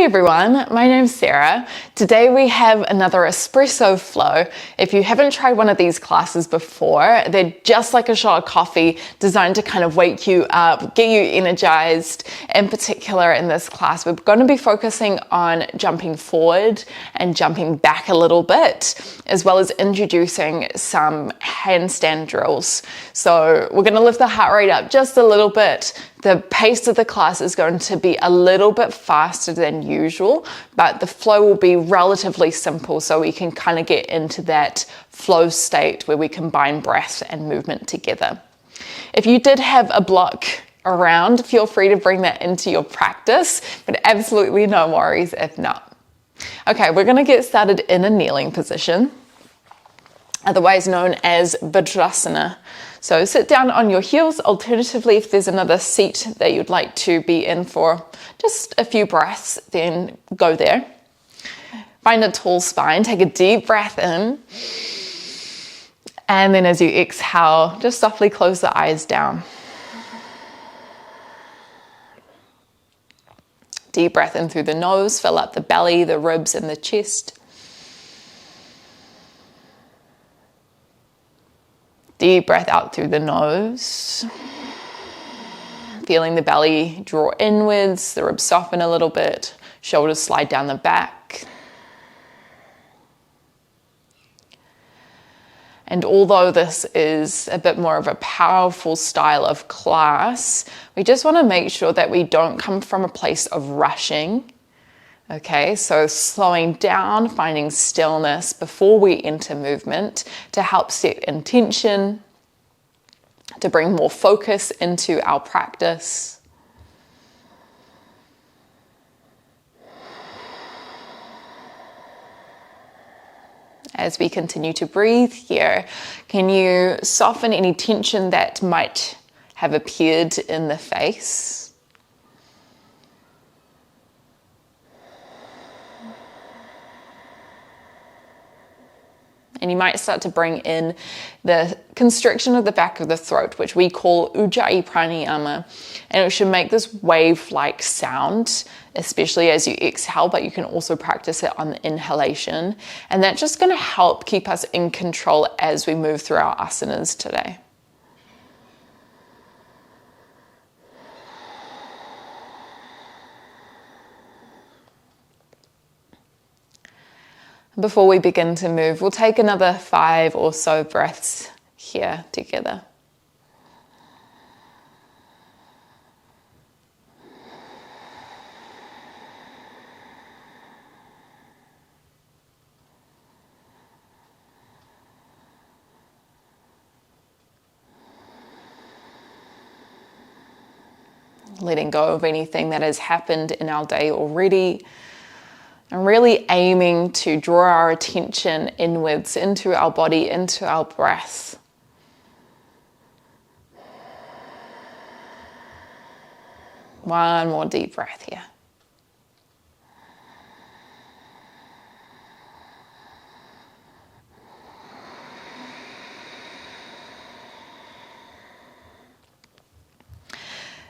everyone, my name's Sarah. Today we have another Espresso Flow. If you haven't tried one of these classes before, they're just like a shot of coffee, designed to kind of wake you up, get you energized. In particular, in this class, we're going to be focusing on jumping forward and jumping back a little bit, as well as introducing some handstand drills. So we're going to lift the heart rate up just a little bit. The pace of the class is going to be a little bit faster than usual, but the flow will be relatively simple so we can kind of get into that flow state where we combine breath and movement together. If you did have a block around, feel free to bring that into your practice, but absolutely no worries if not. Okay, we're going to get started in a kneeling position, otherwise known as Vrksasana. So sit down on your heels. Alternatively, if there's another seat that you'd like to be in for just a few breaths, then go there. Find a tall spine, take a deep breath in. And then as you exhale, just softly close the eyes down. Deep breath in through the nose, fill up the belly, the ribs, and the chest. Deep breath out through the nose. Feeling the belly draw inwards, the ribs soften a little bit, shoulders slide down the back. And although this is a bit more of a powerful style of class, we just want to make sure that we don't come from a place of rushing. Okay, so slowing down, finding stillness before we enter movement to help set intention, to bring more focus into our practice. As we continue to breathe here, can you soften any tension that might have appeared in the face? And you might start to bring in the constriction of the back of the throat, which we call Ujjayi Pranayama. And it should make this wave-like sound, especially as you exhale, but you can also practice it on the inhalation. And that's just going to help keep us in control as we move through our asanas today. Before we begin to move, we'll take another 5 or so breaths here together. Letting go of anything that has happened in our day already. And really aiming to draw our attention inwards into our body, into our breath. One more deep breath here.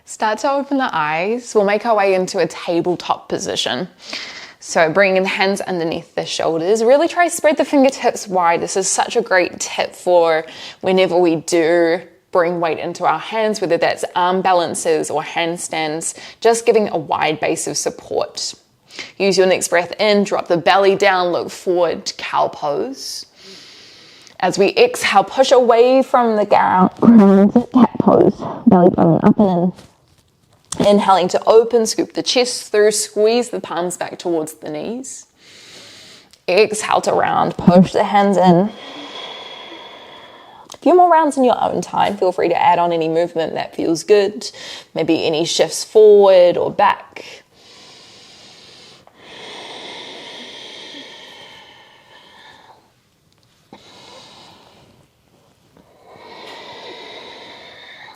Start to open the eyes. We'll make our way into a tabletop position. So bringing the hands underneath the shoulders, really try to spread the fingertips wide. This is such a great tip for whenever we do bring weight into our hands, whether that's arm balances or handstands, just giving a wide base of support. Use your next breath in, drop the belly down, look forward, cow pose. As we exhale, push away from the ground, cat pose, belly button up and in. Inhaling to open, scoop the chest through, squeeze the palms back towards the knees. Exhale to round, push the hands in. A few more rounds in your own time. Feel free to add on any movement that feels good. Maybe any shifts forward or back.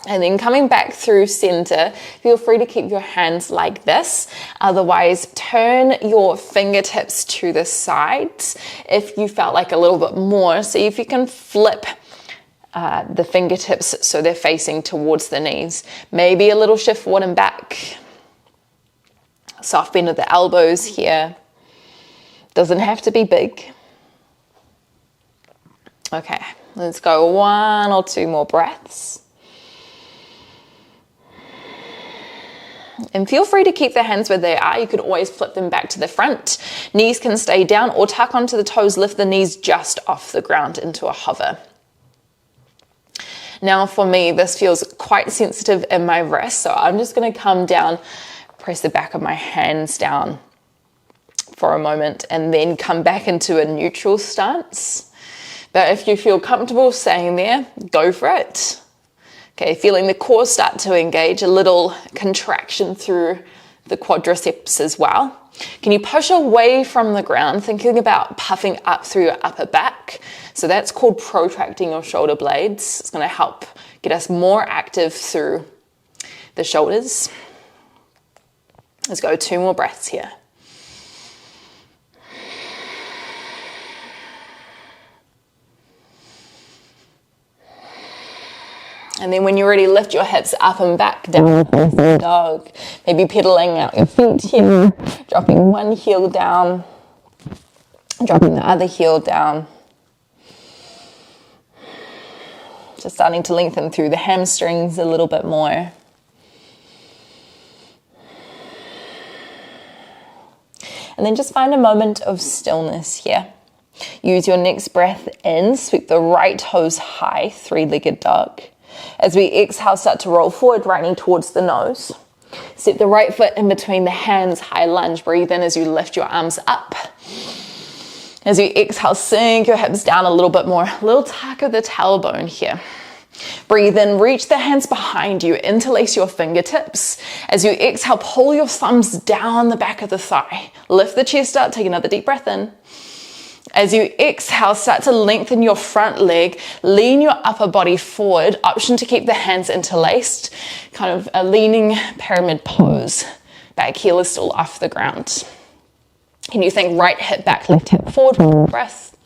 And then coming back through center, feel free to keep your hands like this. Otherwise, turn your fingertips to the sides if you felt like a little bit more. See if you can flip the fingertips so they're facing towards the knees. Maybe a little shift forward and back. Soft bend of the elbows here. Doesn't have to be big. Okay, let's go 1 or 2 more breaths. And feel free to keep the hands where they are. You could always flip them back to the front. Knees can stay down or tuck onto the toes, lift the knees just off the ground into a hover. Now for me, this feels quite sensitive in my wrist, so I'm just going to come down, press the back of my hands down for a moment, and then come back into a neutral stance. But if you feel comfortable staying there, go for it. Okay, feeling the core start to engage, a little contraction through the quadriceps as well. Can you push away from the ground, thinking about puffing up through your upper back? So that's called protracting your shoulder blades. It's going to help get us more active through the shoulders. Let's go 2 more breaths here. And then when you're ready, lift your hips up and back, down facing dog. Maybe pedaling out your feet here, dropping one heel down, dropping the other heel down. Just starting to lengthen through the hamstrings a little bit more. And then just find a moment of stillness here. Use your next breath in, sweep the right toes high, 3-legged dog. As we exhale, start to roll forward, right knee towards the nose. Step the right foot in between the hands, high lunge. Breathe in as you lift your arms up. As you exhale, sink your hips down a little bit more. A little tuck of the tailbone here. Breathe in, reach the hands behind you, interlace your fingertips. As you exhale, pull your thumbs down the back of the thigh. Lift the chest up, take another deep breath in. As you exhale, start to lengthen your front leg, lean your upper body forward. Option to keep the hands interlaced, kind of a leaning pyramid pose. Back heel is still off the ground. Can you think right hip back, left hip forward? One more breath.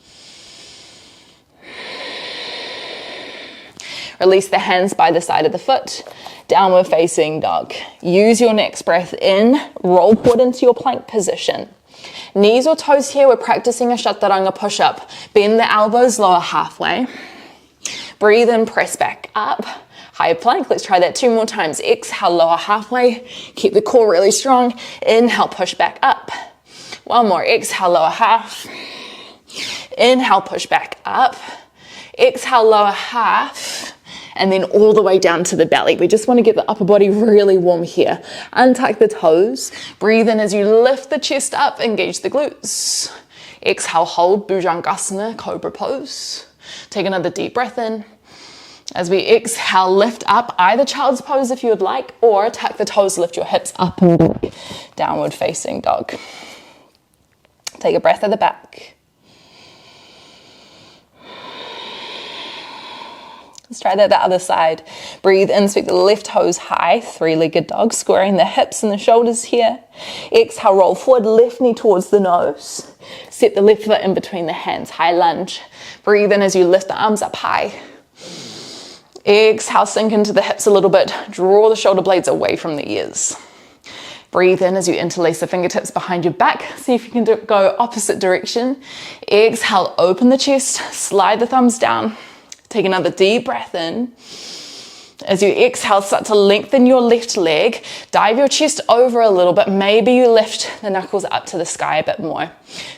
Release the hands by the side of the foot. Downward facing dog. Use your next breath in, roll forward into your plank position. Knees or toes here, we're practicing a chaturanga push-up. Bend the elbows lower halfway. Breathe in, press back up. High plank, let's try that 2 more times. Exhale, lower halfway. Keep the core really strong. Inhale, push back up. 1 more, exhale, lower half. Inhale, push back up. Exhale, lower half. And then all the way down to the belly. We just want to get the upper body really warm here. Untuck the toes. Breathe in as you lift the chest up, engage the glutes. Exhale, hold, Bhujangasana, cobra pose. Take another deep breath in. As we exhale, lift up, either child's pose if you would like, or tuck the toes, lift your hips up and back. Downward facing dog. Take a breath at the back. Let's try that the other side. Breathe in, sweep the left toes high, 3-legged dog, squaring the hips and the shoulders here. Exhale, roll forward, left knee towards the nose. Set the left foot in between the hands, high lunge. Breathe in as you lift the arms up high. Exhale, sink into the hips a little bit. Draw the shoulder blades away from the ears. Breathe in as you interlace the fingertips behind your back. See if you can go opposite direction. Exhale, open the chest, slide the thumbs down. Take another deep breath in. As you exhale, start to lengthen your left leg. Dive your chest over a little bit. Maybe you lift the knuckles up to the sky a bit more.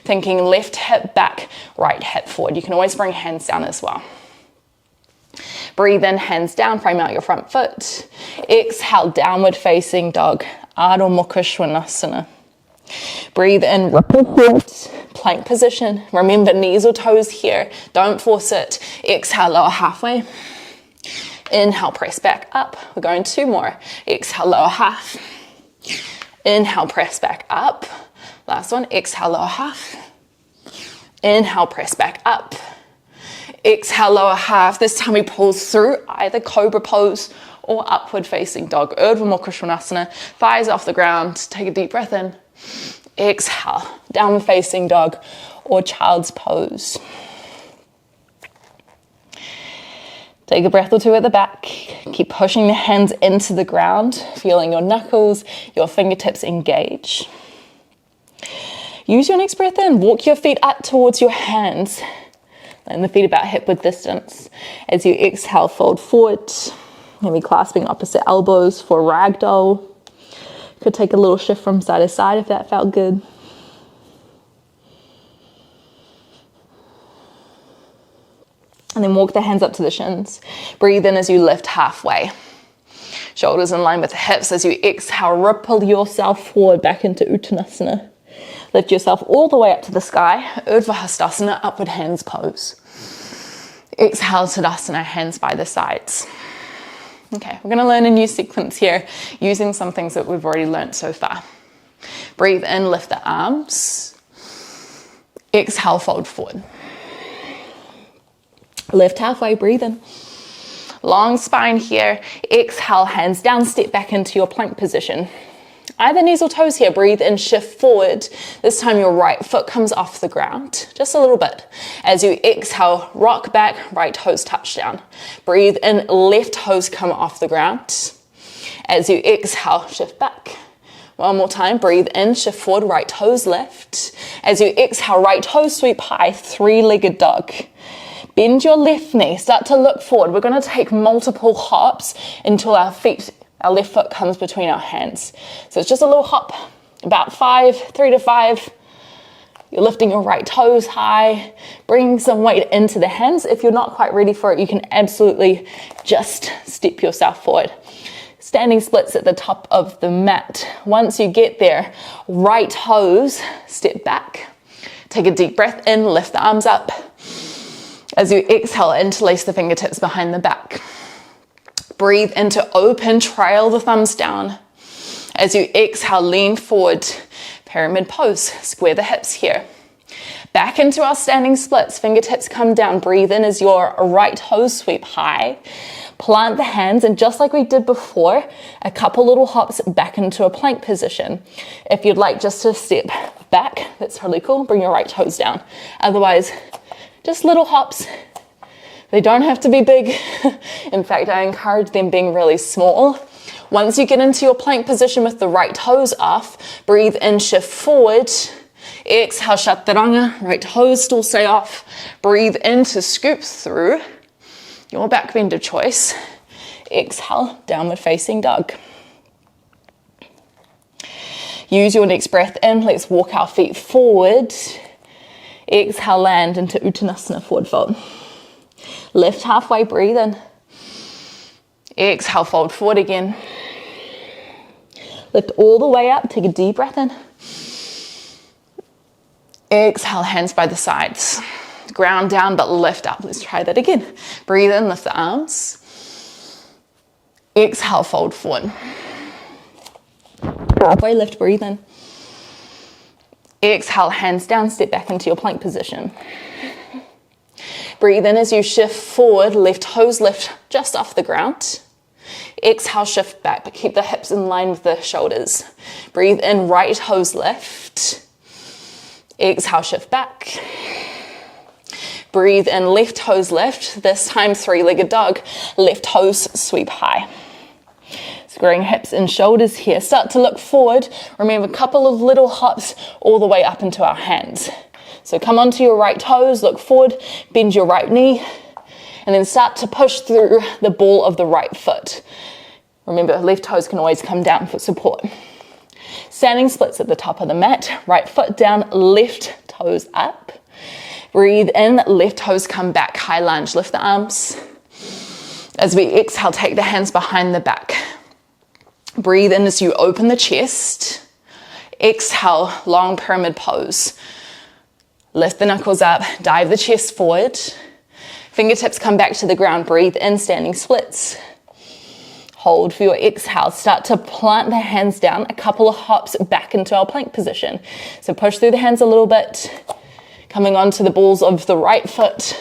Thinking left hip back, right hip forward. You can always bring hands down as well. Breathe in, hands down, frame out your front foot. Exhale, downward facing dog, Adho Mukha Vrksasana. Breathe in, ripple forward, plank position. Remember, knees or toes here. Don't force it. Exhale, lower halfway. Inhale, press back up. We're going 2 more. Exhale, lower half. Inhale, press back up. Last one. Exhale, lower half. Inhale, press back up. Exhale, lower half. This time we pulse through either cobra pose or upward facing dog. Adho Mukha Vrksasana. Thighs off the ground. Take a deep breath in. Exhale, downward facing dog or child's pose. Take a breath or two at the back. Keep pushing the hands into the ground, feeling your knuckles, your fingertips engage. Use your next breath in. Walk your feet up towards your hands. And the feet about hip width distance. As you exhale, fold forward. Maybe clasping opposite elbows for ragdoll. Could take a little shift from side to side if that felt good. And then walk the hands up to the shins. Breathe in as you lift halfway. Shoulders in line with the hips. As you exhale, ripple yourself forward back into Uttanasana. Lift yourself all the way up to the sky. Urdhva Hastasana, upward hands pose. Exhale, Tadasana, hands by the sides. Okay, we're going to learn a new sequence here using some things that we've already learned so far. Breathe in, lift the arms. Exhale, fold forward. Lift halfway, breathe in. Long spine here. Exhale, hands down, step back into your plank position. Either knees or toes here. Breathe in, shift forward. This time your right foot comes off the ground, just a little bit. As you exhale, rock back, right toes touch down. Breathe in, left toes come off the ground. As you exhale, shift back. One more time, breathe in, shift forward, right toes lift. As you exhale, right toes sweep high, three-legged dog. Bend your left knee, start to look forward. We're going to take multiple hops until our left foot comes between our hands. So it's just a little hop, about 3 to 5. You're lifting your right toes high, bringing some weight into the hands. If you're not quite ready for it, you can absolutely just step yourself forward. Standing splits at the top of the mat. Once you get there, right toes, step back. Take a deep breath in, lift the arms up. As you exhale, interlace the fingertips behind the back. Breathe into open, trail the thumbs down. As you exhale, lean forward, pyramid pose, square the hips here. Back into our standing splits, fingertips come down. Breathe in as your right toes sweep high. Plant the hands, and just like we did before, a couple little hops back into a plank position. If you'd like just to step back, that's really cool. Bring your right toes down. Otherwise, just little hops. They don't have to be big. In fact, I encourage them being really small. Once you get into your plank position with the right toes off, breathe in, shift forward. Exhale, Chaturanga, right toes still stay off. Breathe in to scoop through. Your back bend of choice. Exhale, downward facing dog. Use your next breath in. Let's walk our feet forward. Exhale, land into Uttanasana, forward fold. Lift halfway, breathe in. Exhale, fold forward again. Lift all the way up, take a deep breath in. Exhale, hands by the sides. Ground down, but lift up. Let's try that again. Breathe in, lift the arms. Exhale, fold forward. Halfway lift, breathe in. Exhale, hands down, step back into your plank position. Breathe in as you shift forward, left toes lift just off the ground. Exhale, shift back, but keep the hips in line with the shoulders. Breathe in, right toes lift. Exhale, shift back. Breathe in, left toes lift. This time, three-legged dog. Left toes sweep high. Squaring hips and shoulders here. Start to look forward. Remember, a couple of little hops all the way up into our hands. So come onto your right toes, look forward, bend your right knee, and then start to push through the ball of the right foot. Remember, left toes can always come down for support. Standing splits at the top of the mat, right foot down, left toes up. Breathe in, left toes come back, high lunge, lift the arms. As we exhale, take the hands behind the back. Breathe in as you open the chest. Exhale, long pyramid pose. Lift the knuckles up, dive the chest forward. Fingertips come back to the ground. Breathe in, standing splits. Hold for your exhale. Start to plant the hands down, a couple of hops back into our plank position. So push through the hands a little bit, coming onto the balls of the right foot.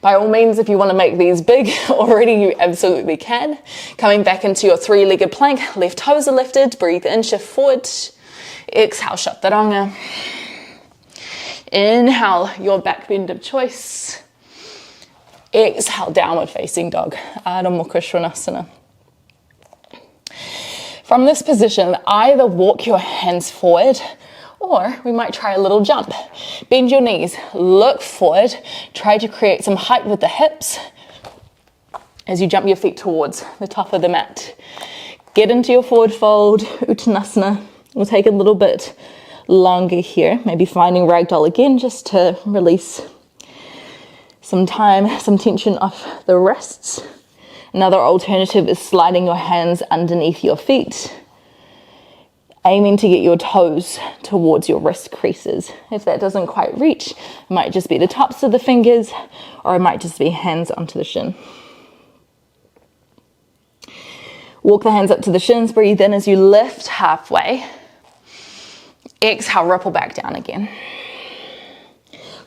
By all means, if you want to make these big already, you absolutely can. Coming back into your three-legged plank, left toes are lifted. Breathe in, shift forward. Exhale, Chaturanga. Inhale, your back bend of choice. Exhale, downward facing dog, Adho Mukha Vrksasana. From this position, either walk your hands forward, or we might try a little jump. Bend your knees, look forward, try to create some height with the hips as you jump your feet towards the top of the mat. Get into your forward fold, Uttanasana. We'll take a little bit longer here, maybe finding ragdoll again just to release some time, some tension off the wrists. Another alternative is sliding your hands underneath your feet, aiming to get your toes towards your wrist creases. If that doesn't quite reach, it might just be the tops of the fingers, or it might just be hands onto the shin. Walk the hands up to the shins, breathe in as you lift halfway. Exhale, ripple back down again.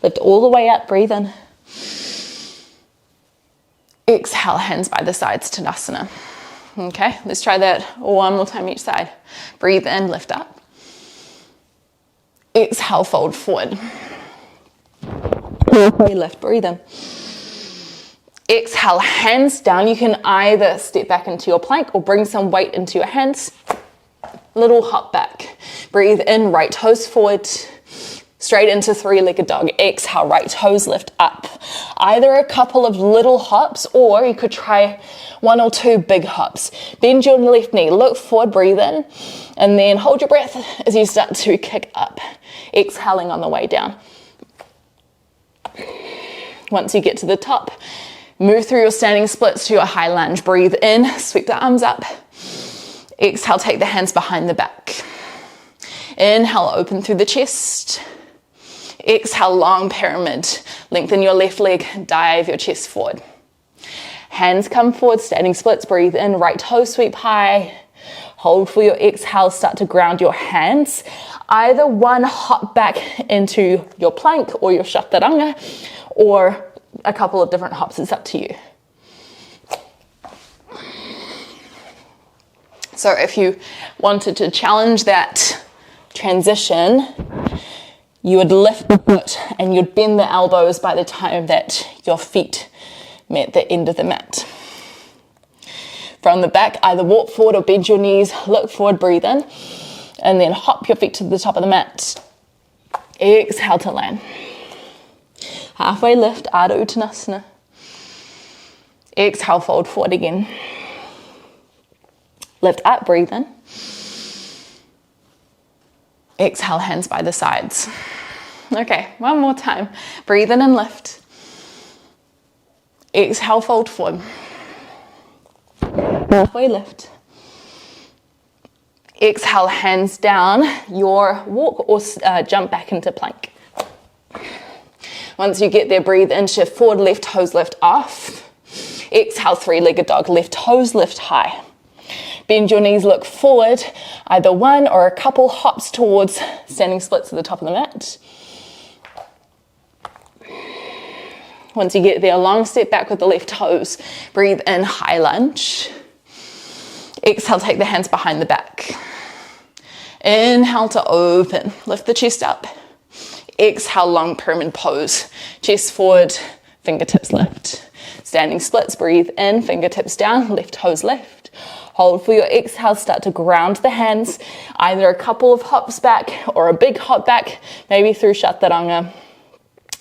Lift all the way up, breathe in. Exhale, hands by the sides, Tadasana. Okay, let's try that one more time each side. Breathe in, lift up. Exhale, fold forward. Lift, breathe in. Exhale, hands down. You can either step back into your plank or bring some weight into your hands. Little hop back. Breathe in, right toes forward. Straight into three-legged dog. Exhale, right toes lift up. Either a couple of little hops, or you could try one or two big hops. Bend your left knee, look forward, breathe in, and then hold your breath as you start to kick up. Exhaling on the way down. Once you get to the top, move through your standing splits to your high lunge. Breathe in, sweep the arms up. Exhale, take the hands behind the back. Inhale, open through the chest. Exhale, long pyramid. Lengthen your left leg, dive your chest forward. Hands come forward, standing splits, breathe in, right toe sweep high. Hold for your exhale, start to ground your hands. Either one hop back into your plank or your chaturanga, or a couple of different hops, it's up to you. So if you wanted to challenge that transition, you would lift the foot and you'd bend the elbows by the time that your feet met the end of the mat. From the back, either walk forward or bend your knees, look forward, breathe in, and then hop your feet to the top of the mat. Exhale to land. Halfway lift, Adho Uttanasana. Exhale, fold forward again. Lift up, breathe in. Exhale, hands by the sides. Okay, one more time. Breathe in and lift. Exhale, fold forward. Halfway lift. Exhale, hands down. Your walk or jump back into plank. Once you get there, breathe in, shift forward, left toes lift off. Exhale, three-legged dog, left toes lift high. Bend your knees, look forward, either one or a couple hops towards standing splits at the top of the mat. Once you get there, long step back with the left toes. Breathe in, high lunge. Exhale, take the hands behind the back. Inhale to open, lift the chest up. Exhale, long pyramid pose. Chest forward, fingertips lift. Standing splits, breathe in, fingertips down, left toes left. Hold for your exhale, start to ground the hands, either a couple of hops back or a big hop back, maybe through chaturanga.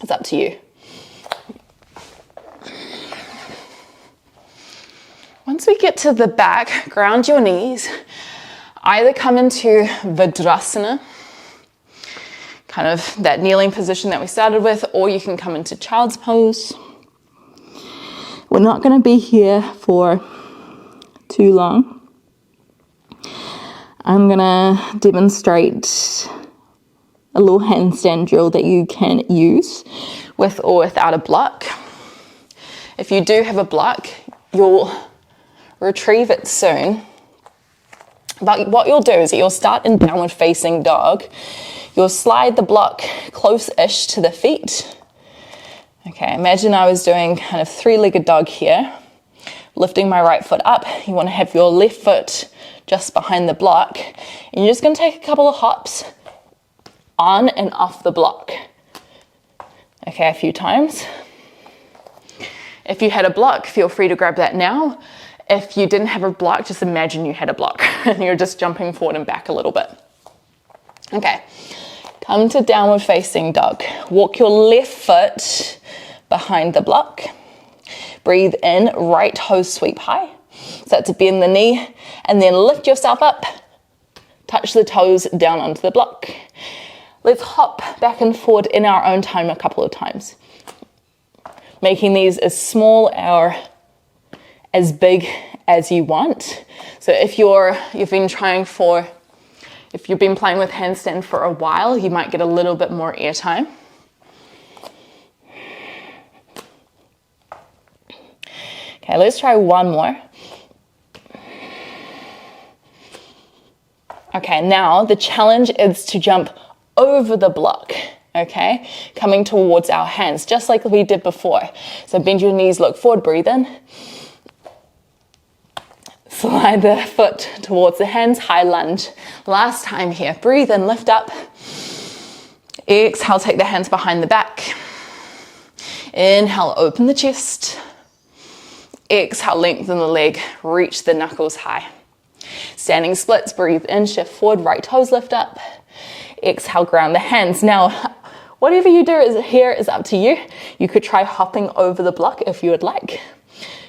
It's up to you. Once we get to the back, ground your knees, either come into Vajrasana, kind of that kneeling position that we started with, or you can come into child's pose. We're not going to be here for too long. I'm going to demonstrate a little handstand drill that you can use with or without a block. If you do have a block, you'll retrieve it soon. But what you'll do is you'll start in downward facing dog. You'll slide the block close-ish to the feet. Okay, imagine I was doing kind of three-legged dog here. Lifting my right foot up, you want to have your left foot just behind the block. And you're just going to take a couple of hops on and off the block. Okay, a few times. If you had a block, feel free to grab that now. If you didn't have a block, just imagine you had a block and you're just jumping forward and back a little bit. Okay, come to downward facing dog. Walk your left foot behind the block. Breathe in, right toes sweep high. Start to bend the knee and then lift yourself up. Touch the toes down onto the block. Let's hop back and forward in our own time a couple of times. Making these as small or as big as you want. So if you've been playing with handstand for a while, you might get a little bit more airtime. Okay, let's try one more. Okay, now the challenge is to jump over the block, okay? Coming towards our hands, just like we did before. So bend your knees, look forward, breathe in. Slide the foot towards the hands, high lunge. Last time here, breathe in, lift up. Exhale, take the hands behind the back. Inhale, open the chest. Exhale, lengthen the leg, reach the knuckles high. Standing splits, breathe in, shift forward, right toes lift up. Exhale, ground the hands. Now, whatever you do here is up to you. You could try hopping over the block if you would like.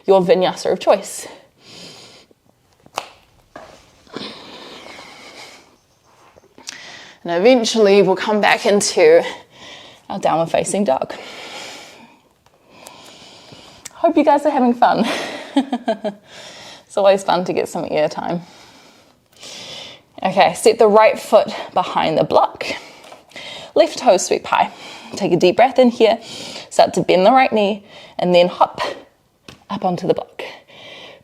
Your vinyasa of choice. And eventually we'll come back into our downward facing dog. Hope you guys are having fun. It's always fun to get some air time. Okay, step the right foot behind the block. Left toe sweep high. Take a deep breath in here. Start to bend the right knee and then hop up onto the block.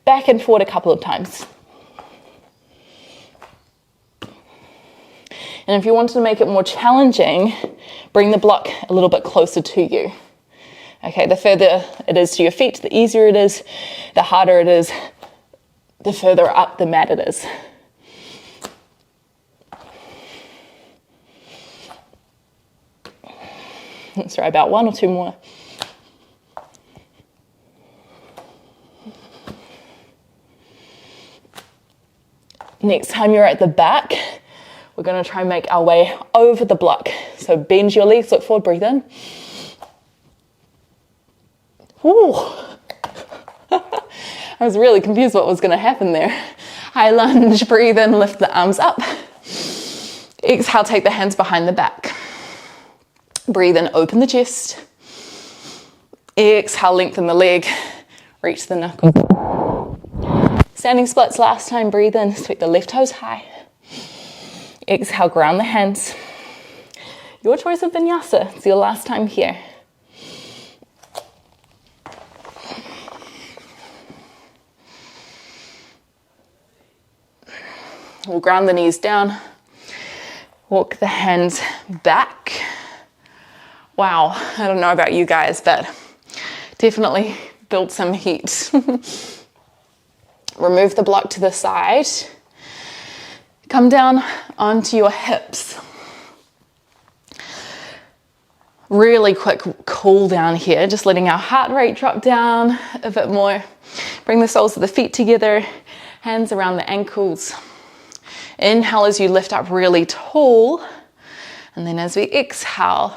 Back and forward a couple of times. And if you wanted to make it more challenging, bring the block a little bit closer to you. Okay, the further it is to your feet, the easier it is, the harder it is, the further up the mat it is. Let's try about one or two more. Next time you're at the back, we're going to try and make our way over the block. So bend your legs, look forward, breathe in. Ooh. I was really confused what was going to happen there. High lunge, breathe in, lift the arms up. Exhale, take the hands behind the back. Breathe in, open the chest. Exhale, lengthen the leg, reach the knuckle. Standing splits last time, breathe in, sweep the left toes high. Exhale, ground the hands. Your choice of vinyasa, it's your last time here. We'll ground the knees down, walk the hands back. Wow, I don't know about you guys, but definitely build some heat. Remove the block to the side. Come down onto your hips. Really quick cool down here, just letting our heart rate drop down a bit more. Bring the soles of the feet together, hands around the ankles. Inhale as you lift up really tall, and then as we exhale,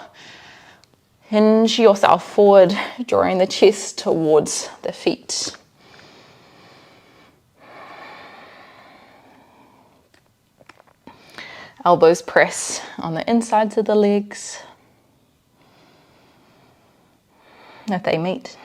hinge yourself forward, drawing the chest towards the feet. Elbows press on the insides of the legs if they meet.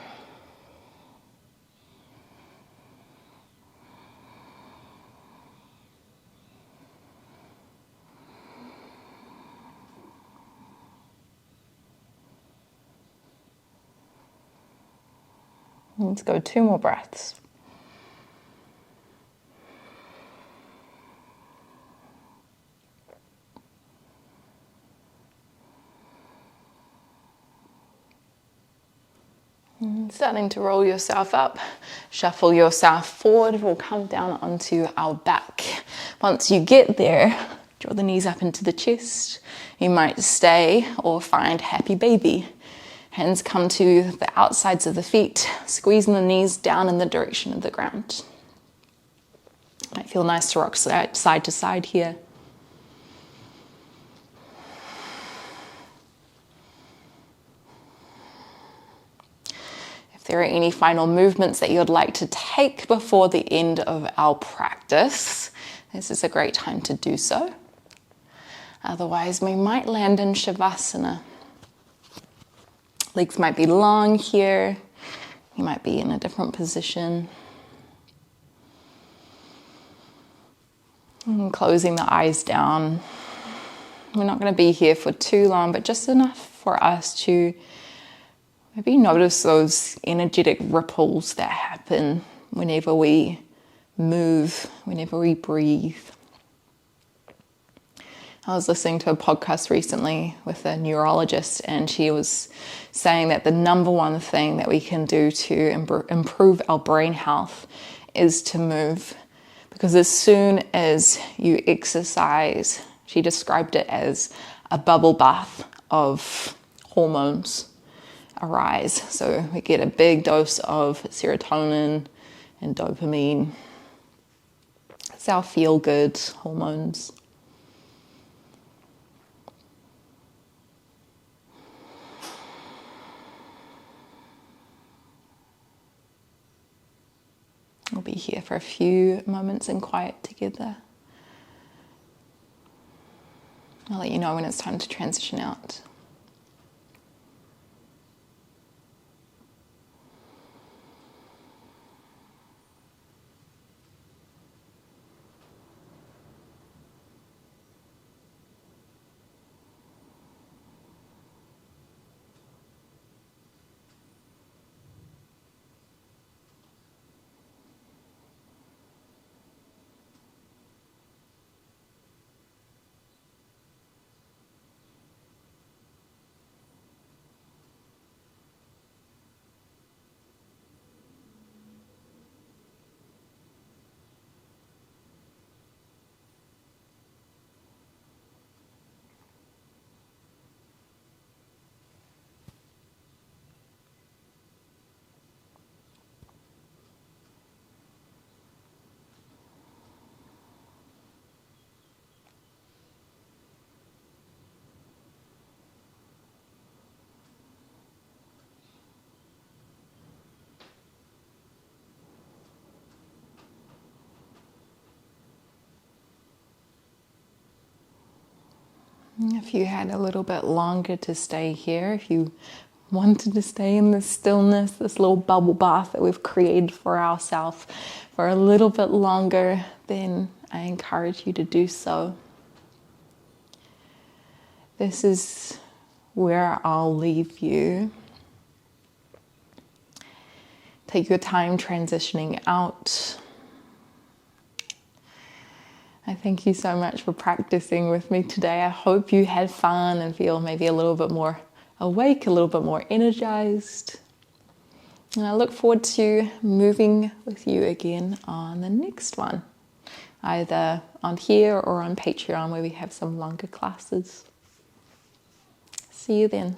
Let's go 2 more breaths. And starting to roll yourself up, shuffle yourself forward. We'll come down onto our back. Once you get there, draw the knees up into the chest. You might stay or find happy baby. Hands come to the outsides of the feet, squeezing the knees down in the direction of the ground. Might feel nice to rock side to side here. If there are any final movements that you'd like to take before the end of our practice, this is a great time to do so. Otherwise, we might land in Shavasana. Legs might be long here. You might be in a different position. And closing the eyes down. We're not going to be here for too long, but just enough for us to maybe notice those energetic ripples that happen whenever we move, whenever we breathe. I was listening to a podcast recently with a neurologist, and she was saying that the number one thing that we can do to improve our brain health is to move. Because as soon as you exercise, she described it as a bubble bath of hormones arise. So we get a big dose of serotonin and dopamine. It's our feel-good hormones. We'll be here for a few moments in quiet together. I'll let you know when it's time to transition out. If you had a little bit longer to stay here, if you wanted to stay in this stillness, this little bubble bath that we've created for ourselves for a little bit longer, then I encourage you to do so. This is where I'll leave you. Take your time transitioning out. I thank you so much for practicing with me today. I hope you had fun and feel maybe a little bit more awake, a little bit more energized. And I look forward to moving with you again on the next one, either on here or on Patreon, where we have some longer classes. See you then.